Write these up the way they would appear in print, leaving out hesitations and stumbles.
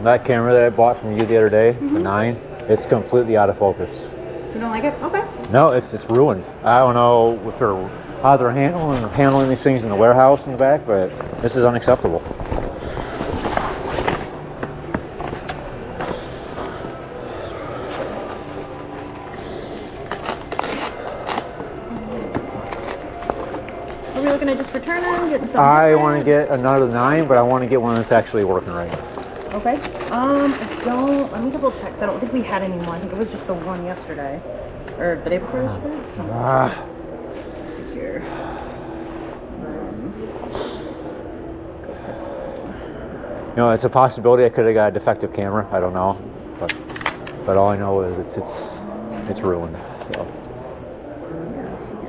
That camera that I bought from you the other day, the 9, it's completely out of focus. You don't like it? Okay. No, it's ruined. I don't know if they're how they're handling these things in the warehouse in the back, but this is unacceptable. Are we looking at just returning, getting something I different? want to get another 9, but I want to get one that's actually working right. Okay. Let me double check. 'Cause I don't think we had any more. I think it was just the one yesterday. Or the day before yesterday? Secure. You know, it's a possibility I could have got a defective camera. I don't know, but all I know is it's ruined. So.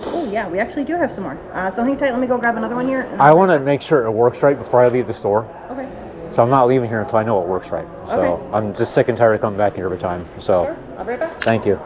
Oh yeah, we actually do have some more. So hang tight. Let me go grab another one here. I want to make sure it works right before I leave the store. Okay. So I'm not leaving here until I know it works right. So Okay. I'm just sick and tired of coming back here every time. So Sure. I'll be right back. Thank you.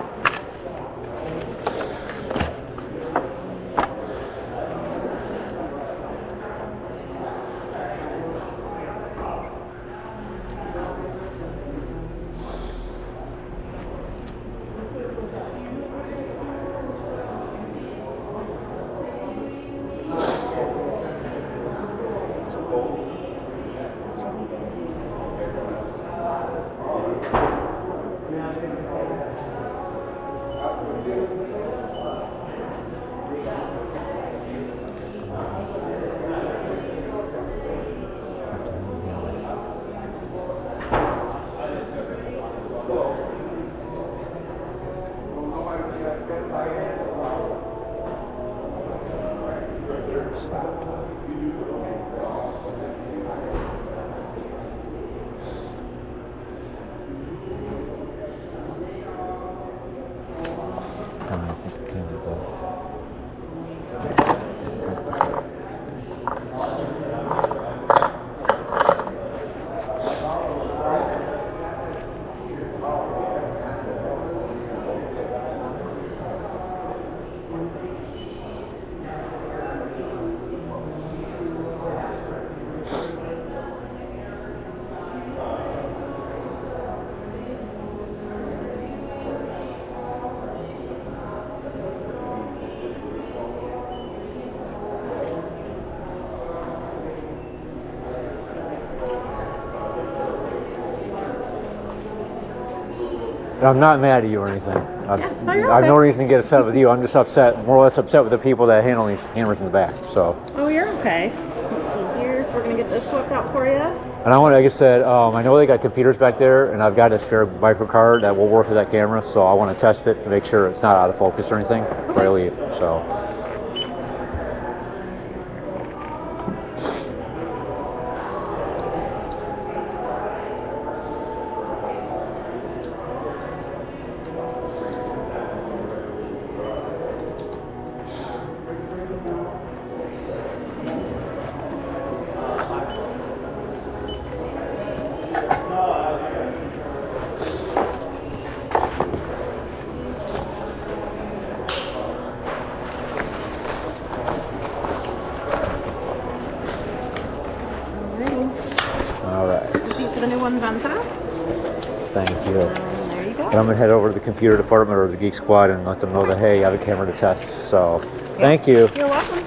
I'm not mad at you or anything. I have no reason to get upset with you. I'm just more or less upset with the people that handle these cameras in the back. So. Oh, you're okay. Let's see here. So we're gonna get this swapped out for you. And like I said, I know they got computers back there, and I've got a spare micro card that will work with that camera. So I want to test it to make sure it's not out of focus or anything before I leave. So. The new ones on top. Thank you. There you go. And I'm gonna head over to the computer department or the Geek Squad and let them know that hey, I have a camera to test. So, thank you. You're welcome.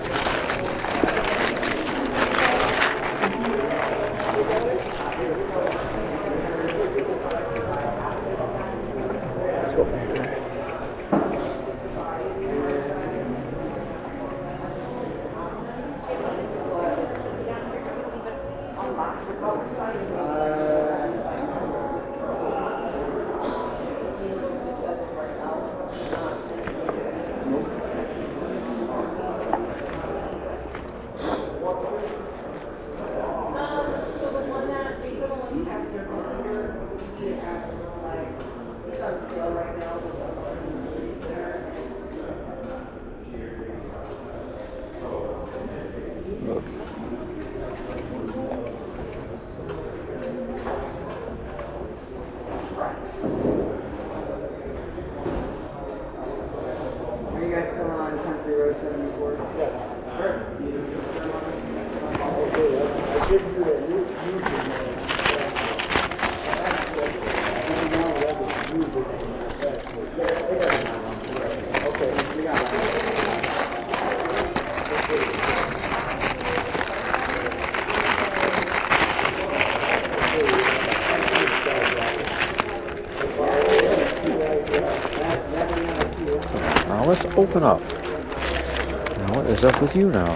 Let's go back there. Now let's open up. Now what is up with you now?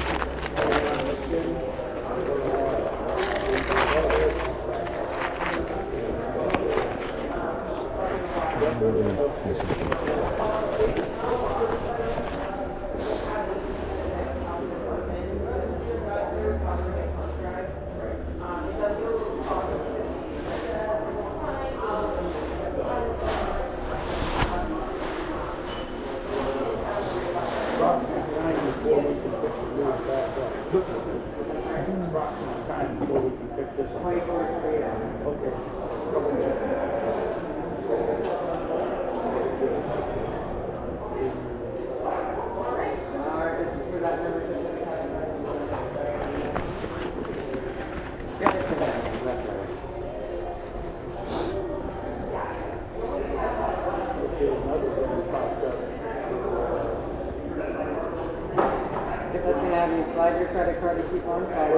If that's gonna have you slide your credit card to keep on file.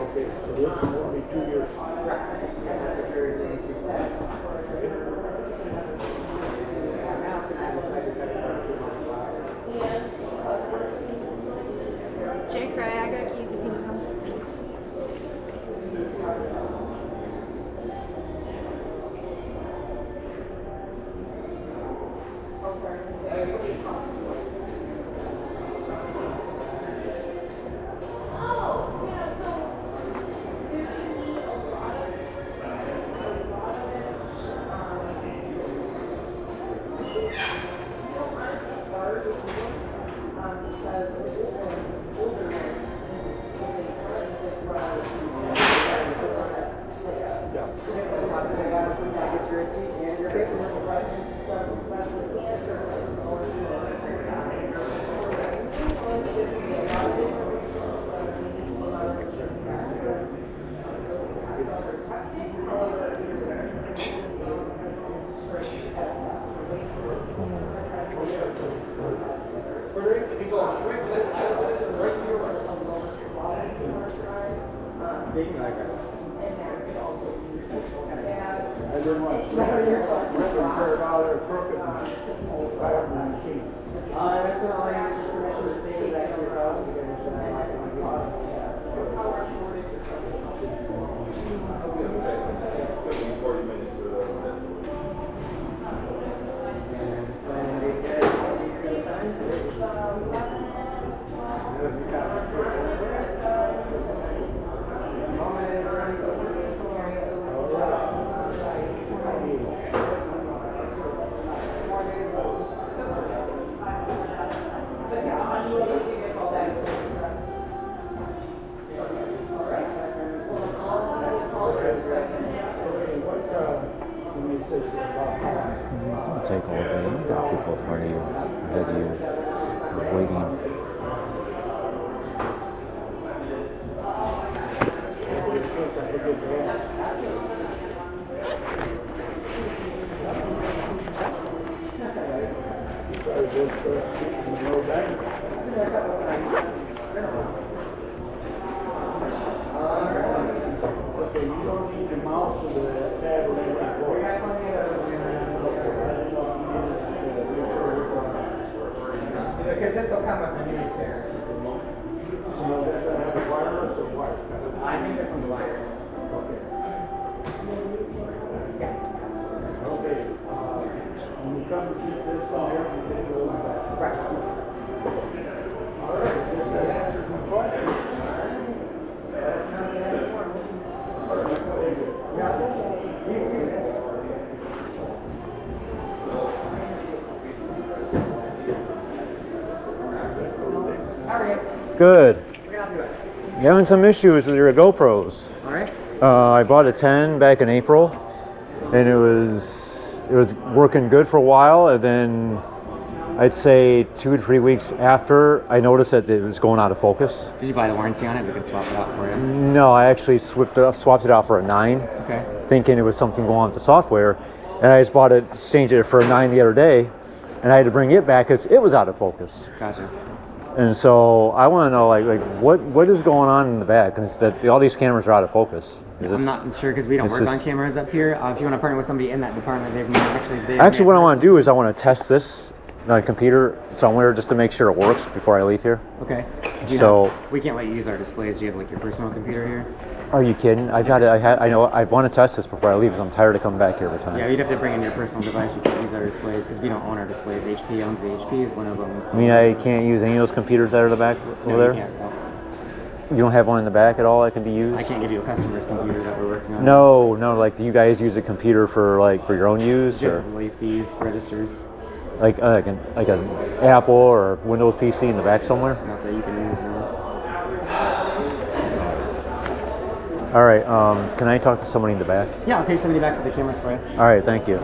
Okay, so this is only 2 years. Jay Cray, I got keys if you need them. I didn't want to $100 crooked machine. That's not all you need permission to say that you're It's gonna take all day. You've got people in front of you, ahead of you, you're waiting. Okay, you don't need the mouse or the tab or anything. Because this will come up in units there. Have a wireless or wired? I think this one's wired. Okay. Yes. Okay, when you come to keep this on here, you can go back. Right. All right, this answers my question. Good. You're having some issues with your GoPros. All right. I bought a 10 back in April, and it was it was working good for a while, and then I'd say 2 to 3 weeks after, I noticed that it was going out of focus. Did you buy the warranty on it? We can swap it out for you. No, I actually swapped it out for a 9, Okay. thinking it was something going on with the software, and I just bought it, changed it for a 9 the other day, and I had to bring it back because it was out of focus. Gotcha. And so I want to know, like what is going on in the back? Because that all these cameras are out of focus. I'm not sure because we don't is work this- on cameras up here. If you want to partner with somebody in that department, they've Actually, what I want to do is I want to test this on a computer somewhere just to make sure it works before I leave here. Okay. We can't let you use our displays. Do you have like your personal computer here? Are you kidding? I want to test this before I leave because I'm tired of coming back here every time. Yeah, you'd have to bring in your personal device. You can't use our displays because we don't own our displays. HP owns the HPs. Lenovo owns the I mean, I can't use any of those computers that are in the back No, over there? you can't, no. You don't have one in the back at all that can be used? I can't give you a customer's computer that we're working on. No, like do you guys use a computer for your own use? Just Or leave these registers. like an Apple or Windows PC in the back somewhere? Not that you can use, no. All right, can I talk to somebody in the back? Yeah, I'll pay somebody back for the cameras for you. All right, thank you.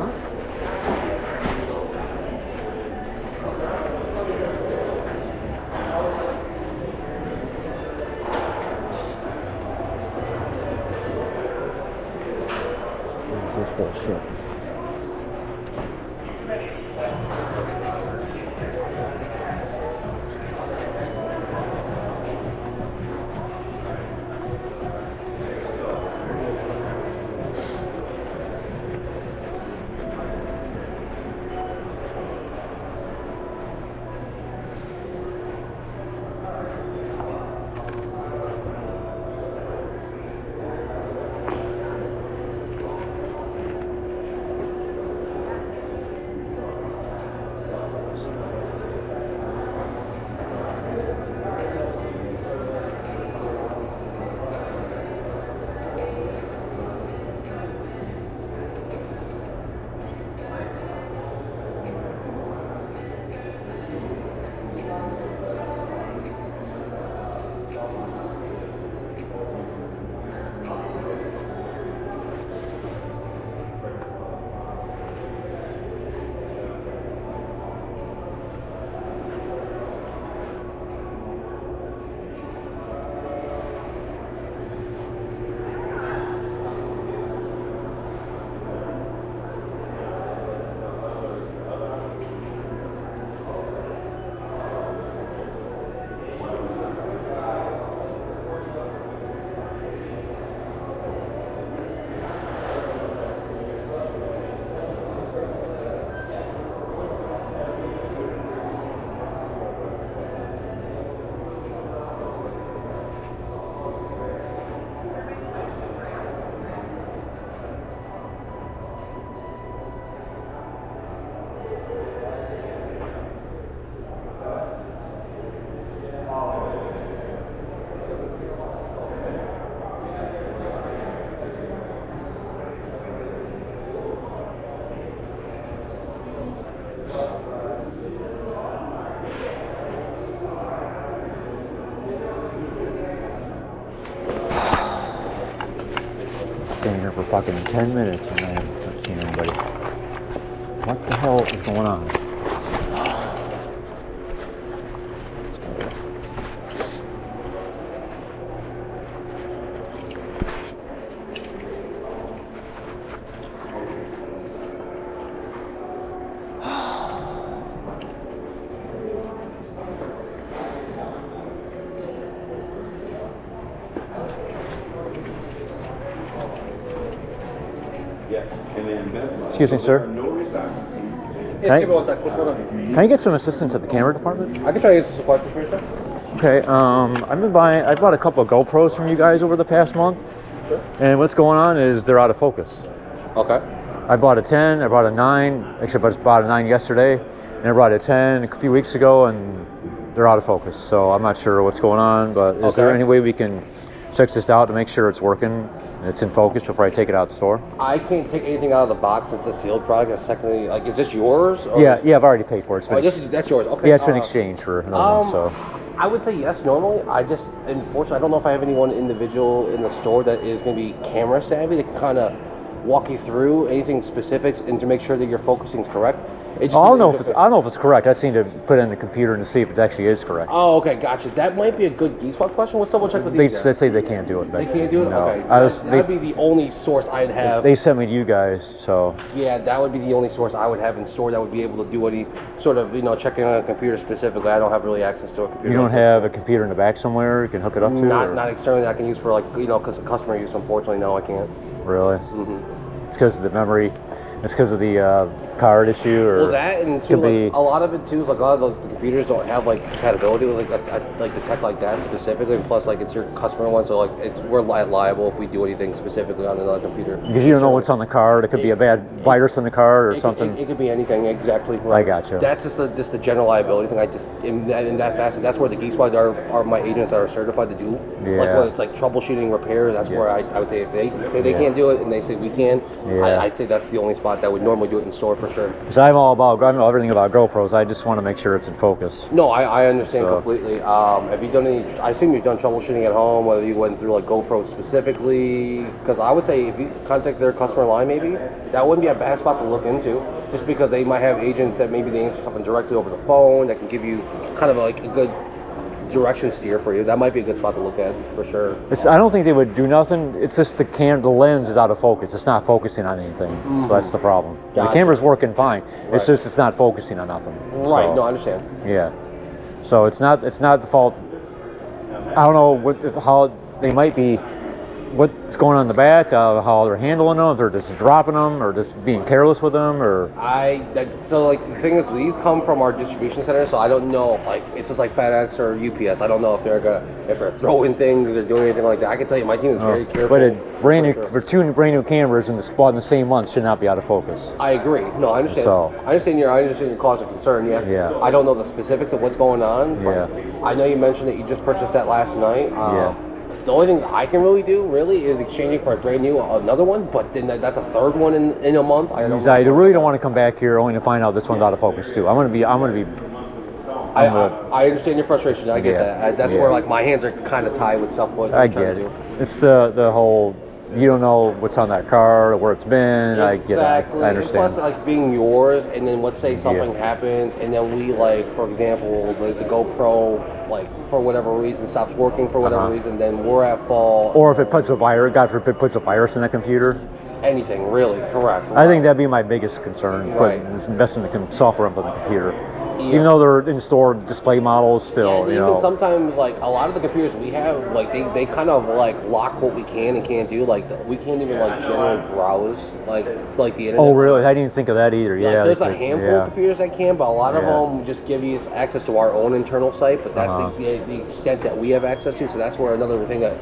What is this bullshit? Standing here for fucking 10 minutes and I haven't seen anybody. What the hell is going on? Excuse me, sir. Can I get some assistance at the camera department? I can try to get some support for you, sir. Okay, I bought a couple of GoPros from you guys over the past month. Sure. And what's going on is they're out of focus. Okay. I bought a 10, I bought a 9, actually I just bought a 9 yesterday, and I bought a 10 a few weeks ago, and they're out of focus. So I'm not sure what's going on, but is there any way we can check this out to make sure it's working and it's in focus before I take it out of the store? I can't take anything out of the box. It's a sealed product. That's technically, like, is this yours? Or Yeah, I've already paid for it. It's been that's yours. Okay. Yeah, it's been exchanged for another one, so. I would say yes normally. Unfortunately, I don't know if I have anyone individual in the store that is going to be camera savvy that can kind of walk you through anything specifics and to make sure that your focusing is correct? It just I don't know if it's correct. I just need to put it in the computer and see if it actually is correct. Oh, okay, gotcha. That might be a good geek squad question. Let's double check with these guys. They say they can't do it. But They can't do it? no. Okay. That'd be the only source I'd have. They sent me to you guys, so. Yeah, that would be the only source I would have in store that would be able to do any sort of, checking on a computer specifically. I don't have really access to a computer. You don't have a computer in the back somewhere you can hook it up to? Not externally that I can use for because of customer use. Unfortunately, no, I can't. Really? Mm-hmm. It's because of the memory. It's because of the card issue, or Well, that and too, a lot of it too is like a lot of the computers don't have like compatibility with like the tech like that specifically. And plus, like it's your customer one, so like we're liable if we do anything specifically on another computer. Because you don't know what's on the card. It could be a bad virus on the card or something. It could be anything, exactly. Right. I gotcha. That's just the general liability thing. I just in that facet, that's where the geek squad are my agents that are certified to do. Yeah. Like when it's like troubleshooting repairs, that's where I would say if they say they can't do it and they say we can, I'd say that's the only spot that would normally do it in store for sure. Because I know everything about GoPros. I just want to make sure it's in focus. No, I understand completely. Have you done any? I assume you've done troubleshooting at home, whether you went through like GoPro specifically. Because I would say if you contact their customer line, maybe that wouldn't be a bad spot to look into. Just because they might have agents that maybe they answer something directly over the phone that can give you kind of like a good direction steer for you. That might be a good spot to look at for sure. I don't think they would do nothing. It's just the lens is out of focus. It's not focusing on anything. So that's the problem. Gotcha. The camera's working fine. It's Right. just it's not focusing on nothing. Right. So, No, I understand. Yeah. So it's not the fault. I don't know how they might be. What's going on in the back? How they're handling them? If they're just dropping them, or just being careless with them, or. So like the thing is, these come from our distribution center, so I don't know. Like it's just like FedEx or UPS. I don't know if they're throwing things or doing anything like that. I can tell you, my team is very careful. But for two brand new cameras in the same month should not be out of focus. I agree. No, I understand. So. I understand your cause of concern. Yeah. I don't know the specifics of what's going on. But I know you mentioned that you just purchased that last night. The only things I can really do is exchanging for a brand new another one, but then that's a third one in a month. I really don't want to come back here only to find out this one's out of focus too. I understand your frustration. I get that. That's where like my hands are kind of tied with stuff. What I I'm trying get to it. do. It's the whole. You don't know what's on that car or where it's been. Exactly. I get it. I understand. And plus, like being yours, and then let's say something happens, and then we like, for example, the GoPro, like for whatever reason stops working for whatever reason, then we're at fault. Or if it puts a virus, God forbid, puts a virus in the computer. Anything really, correct. I think that'd be my biggest concern. Right. Is messing the software up on the computer. Yeah. Even though they're in-store display models, still, and even sometimes, like, a lot of the computers we have, like, they kind of, like, lock what we can and can't do. Like, we can't even, like, generally browse, like the internet. Oh, really? I didn't think of that either. Like, there's a handful of computers that can, but a lot of them just give you access to our own internal site, but that's the extent that we have access to, so that's where another thing that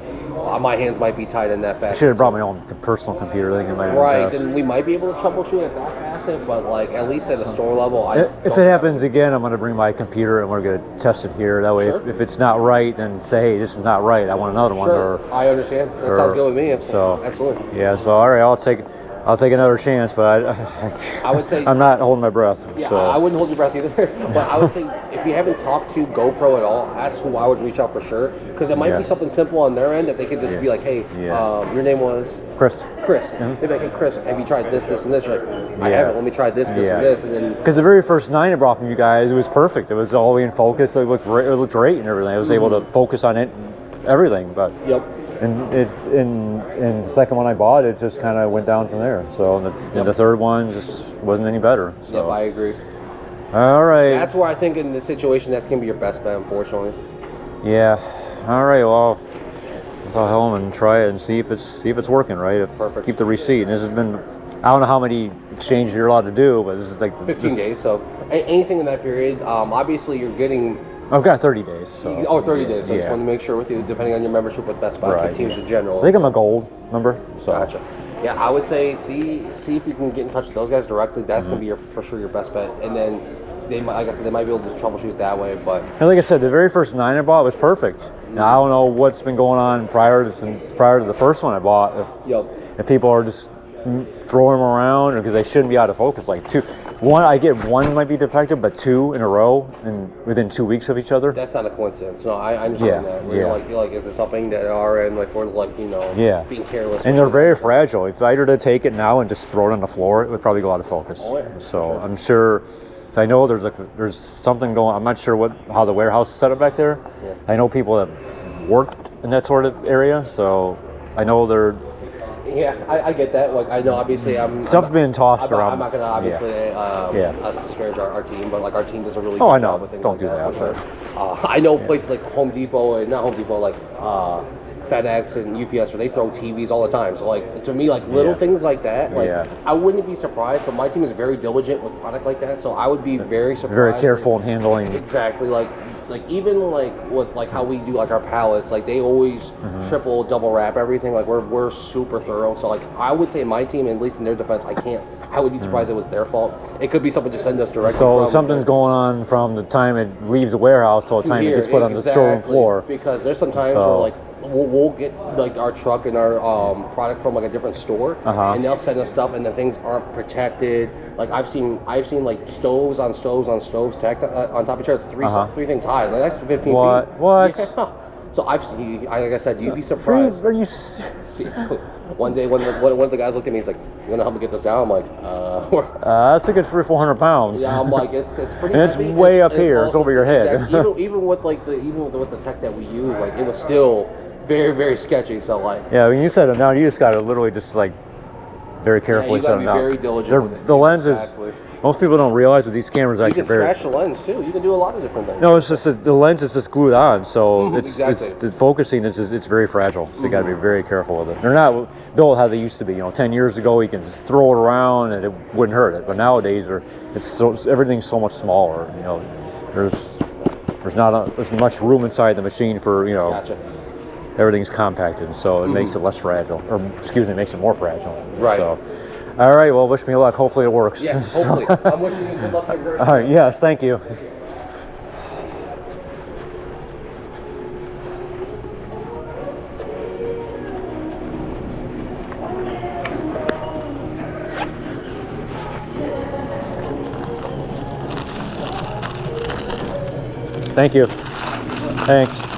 my hands might be tied in that fashion. I should have brought my own personal computer. I think it might have Right, been best. then we might be able to troubleshoot at that facet, but, like, at least at a store level, if it happens again, I'm going to bring my computer and we're going to test it here. That way, if it's not right, then say, hey, this is not right. I want another one. Sure, I understand. That sounds good with me. So absolutely. Yeah. So all right, I'll take another chance, but I would say I'm not holding my breath. Yeah, so. I wouldn't hold your breath either. But I would say if you haven't talked to GoPro at all, that's who I would reach out for sure. Because it might be something simple on their end that they could just be like, hey, your name was Chris. They'd be like, hey, Chris, have you tried this, and this? You're like, I haven't. Let me try this, and this, and then. Because the very first 9 I brought from you guys, it was perfect. It was all the way in focus. It looked great and everything. I was able to focus on it, everything. But and it's in the second one I bought, it just kind of went down from there. So and the third one just wasn't any better. So. Yep, I agree. All right. That's where I think in this situation that's gonna be your best bet, unfortunately. Yeah. All right. Well, I'll home and try it and see if it's working right. Perfect. Keep the receipt. And this has been. I don't know how many exchanges you're allowed to do, but this is like 15 days. So anything in that period, obviously you're getting. I've got 30 days. So. 30 days. So I just want to make sure with you, depending on your membership with Best Buy, 15 is in general. I think I'm a gold member. So. Gotcha. Yeah, I would say see if you can get in touch with those guys directly. That's gonna be for sure your best bet. And then they might, like I said, they might be able to just troubleshoot it that way. But and like I said, the very first 9 I bought was perfect. Now I don't know what's been going on prior to the first one I bought. If people are just throwing them around, or because they shouldn't be out of focus. Like I get one might be defective, but two in a row and within 2 weeks of each other. That's not a coincidence. No, I understand that. Where you're like, is it something that our end, like, we're like, being careless? And they're very fragile. If I were to take it now and just throw it on the floor, it would probably go out of focus. Oh, yeah, so sure. I'm sure. I know there's something going. I'm not sure how the warehouse is set up back there. Yeah. I know people that worked in that sort of area, so I know they're. Yeah, I get that. Like, I know, obviously, Stuff's being tossed around. I'm not gonna obviously us disparage our team, but like our team does a really Oh, good I know. job with things Don't like do that, for sure. I know places like Home Depot and not Home Depot, like FedEx and UPS, where they throw TVs all the time. So like to me, like little things like that, like I wouldn't be surprised. But my team is very diligent with product like that, so I would be very surprised. Very careful in handling. Exactly, like even like with like how we do like our pallets, like they always triple, double wrap everything. Like we're super thorough. So like I would say my team, at least in their defense, I would be surprised it was their fault. It could be something just sending us directly. So something's going on from the time it leaves the warehouse till the time it gets put on the showroom floor. Because there's some times where like we'll get like our truck and our product from like a different store, and they'll send us stuff, and the things aren't protected. Like I've seen like stoves on stoves tacked on top of each other, three things high. Like that's 15 feet. What? Yeah. So I've seen, like I said, you'd be surprised. Are you? See, one day, one of the guys looked at me. He's like, "You gonna help me get this down?" I'm like, That's a good 300-400 pounds. Yeah, I'm like, it's pretty. And heavy. It's way up it's here. Also, it's over your head. Exactly, even with the tech that we use, like it was still very, very sketchy. So like. Yeah, when you set it down, you just gotta literally just like very carefully set them down. Very diligent with it. The lens Exactly. Most people don't realize with these cameras You actually can scratch the lens too. You can do a lot of different things. No, it's just the lens is just glued on, so it's exactly. the focusing is it's very fragile. So you got to be very careful with it. They're not built how they used to be. 10 years ago you can just throw it around and it wouldn't hurt it. But nowadays everything's so much smaller. There's not as much room inside the machine for Gotcha. Everything's compacted, so it makes it less fragile, or excuse me, makes it more fragile. Right. So, all right. Well, wish me luck. Hopefully it works. Yes, hopefully. I'm wishing you good luck. All right. Yes. Thank you. Thank you. Thanks.